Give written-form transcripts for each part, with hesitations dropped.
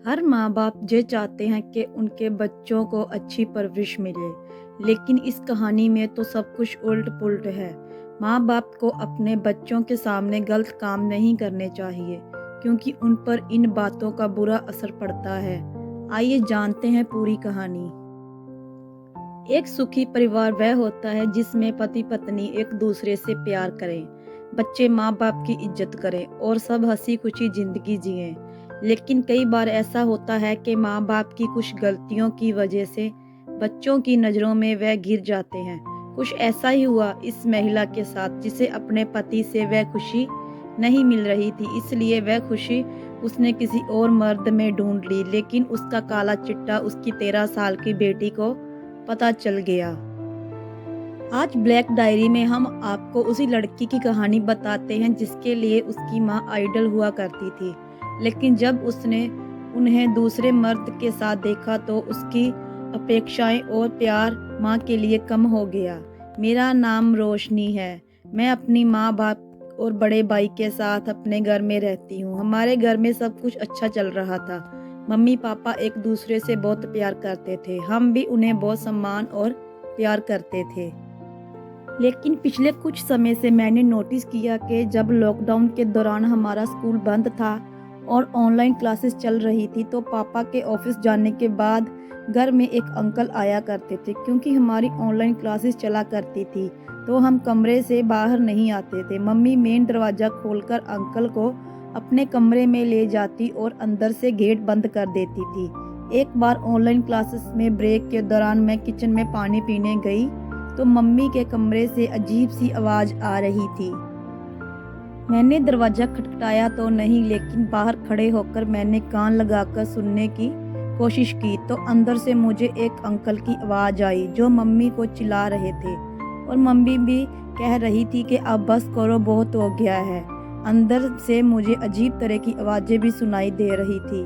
हर माँ-बाप ये चाहते हैं कि उनके बच्चों को अच्छी परवरिश मिले, लेकिन इस कहानी में तो सब कुछ उल्ट-पुल्ट है। माँ-बाप को अपने बच्चों के सामने गलत काम नहीं करने चाहिए, क्योंकि उन पर इन बातों का बुरा असर पड़ता है। आइए जानते हैं पूरी कहानी। एक सुखी परिवार वह होता है जिसमें पति-पत्नी एक दूसरे से प्यार करें, बच्चे माँ-बाप की इज्जत करें और सब हँसी-खुशी ज़िंदगी जिएँ। लेकिन कई बार ऐसा होता है कि माँ-बाप की कुछ गलतियों की वजह से बच्चों की नज़रों में वह गिर जाते हैं। कुछ ऐसा ही हुआ इस महिला के साथ, जिसे अपने पति से वह खुशी नहीं मिल रही थी, इसलिए वह खुशी उसने किसी और मर्द में ढूँढ ली। लेकिन उसका काला चिट्ठा उसकी 13 साल की बेटी को पता चल गया। आज ब्लैक डायरी में हम आपको उसी लड़की की कहानी बताते हैं जिसके लिए उसकी माँ आइडल हुआ करती थी। लेकिन जब उसने उन्हें दूसरे मर्द के साथ देखा तो उसकी अपेक्षाएं और प्यार माँ के लिए कम हो गया। मेरा नाम रोशनी है। मैं अपनी माँ बाप और बड़े भाई के साथ अपने घर में रहती हूँ। हमारे घर में सब कुछ अच्छा चल रहा था। मम्मी पापा एक दूसरे से बहुत प्यार करते थे। हम भी उन्हें बहुत सम्मान और प्यार करते थे। लेकिन पिछले कुछ समय से मैंने नोटिस किया कि जब लॉकडाउन के दौरान हमारा स्कूल बंद था और ऑनलाइन क्लासेस चल रही थी, तो पापा के ऑफिस जाने के बाद घर में एक अंकल आया करते थे। क्योंकि हमारी ऑनलाइन क्लासेस चला करती थी, तो हम कमरे से बाहर नहीं आते थे। मम्मी मेन दरवाज़ा खोलकर अंकल को अपने कमरे में ले जाती और अंदर से गेट बंद कर देती थी। एक बार ऑनलाइन क्लासेस में ब्रेक के दौरान मैं किचन में पानी पीने गई, तो मम्मी के कमरे से अजीब सी आवाज़ आ रही थी। मैंने दरवाज़ा खटखटाया तो नहीं, लेकिन बाहर खड़े होकर मैंने कान लगाकर सुनने की कोशिश की, तो अंदर से मुझे एक अंकल की आवाज़ आई जो मम्मी को चिल्ला रहे थे। और मम्मी भी कह रही थी कि अब बस करो, बहुत हो गया है। अंदर से मुझे अजीब तरह की आवाज़ें भी सुनाई दे रही थी,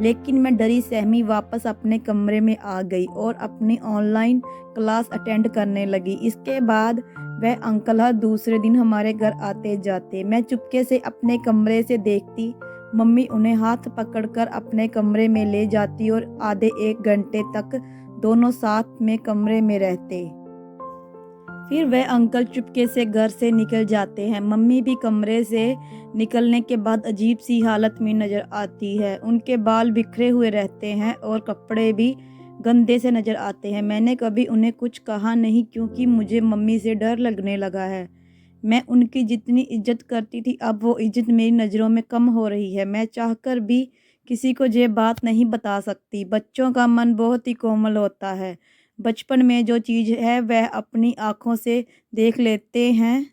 लेकिन मैं डरी सहमी वापस अपने कमरे में आ गई और अपनी ऑनलाइन क्लास अटेंड करने लगी। इसके बाद वह अंकल हर दूसरे दिन हमारे घर आते जाते। मैं चुपके से अपने कमरे से देखती, मम्मी उन्हें हाथ पकड़कर अपने कमरे में ले जाती और आधे 1 घंटे तक दोनों साथ में कमरे में रहते। फिर वह अंकल चुपके से घर से निकल जाते हैं। मम्मी भी कमरे से निकलने के बाद अजीब सी हालत में नज़र आती है। उनके बाल बिखरे हुए रहते हैं और कपड़े भी गंदे से नज़र आते हैं। मैंने कभी उन्हें कुछ कहा नहीं, क्योंकि मुझे मम्मी से डर लगने लगा है। मैं उनकी जितनी इज्जत करती थी, अब वो इज्जत मेरी नज़रों में कम हो रही है। मैं चाहकर भी किसी को ये बात नहीं बता सकती। बच्चों का मन बहुत ही कोमल होता है। बचपन में जो चीज़ है वह अपनी आँखों से देख लेते हैं,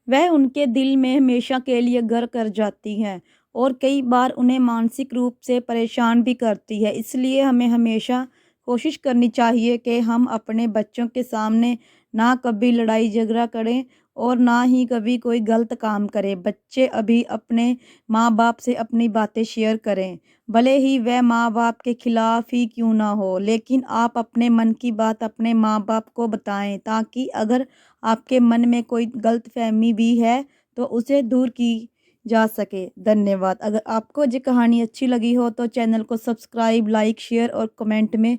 वह उनके दिल में हमेशा के लिए घर कर जाती हैं और कई बार उन्हें मानसिक रूप से परेशान भी करती है। इसलिए हमें हमेशा कोशिश करनी चाहिए कि हम अपने बच्चों के सामने ना कभी लड़ाई झगड़ा करें और ना ही कभी कोई गलत काम करें। बच्चे अभी अपने माँ बाप से अपनी बातें शेयर करें, भले ही वह माँ बाप के खिलाफ ही क्यों ना हो, लेकिन आप अपने मन की बात अपने माँ बाप को बताएं, ताकि अगर आपके मन में कोई गलतफ़हमी भी है तो उसे दूर की जा सके। धन्यवाद। अगर आपको ये कहानी अच्छी लगी हो तो चैनल को सब्सक्राइब, लाइक, शेयर और कमेंट में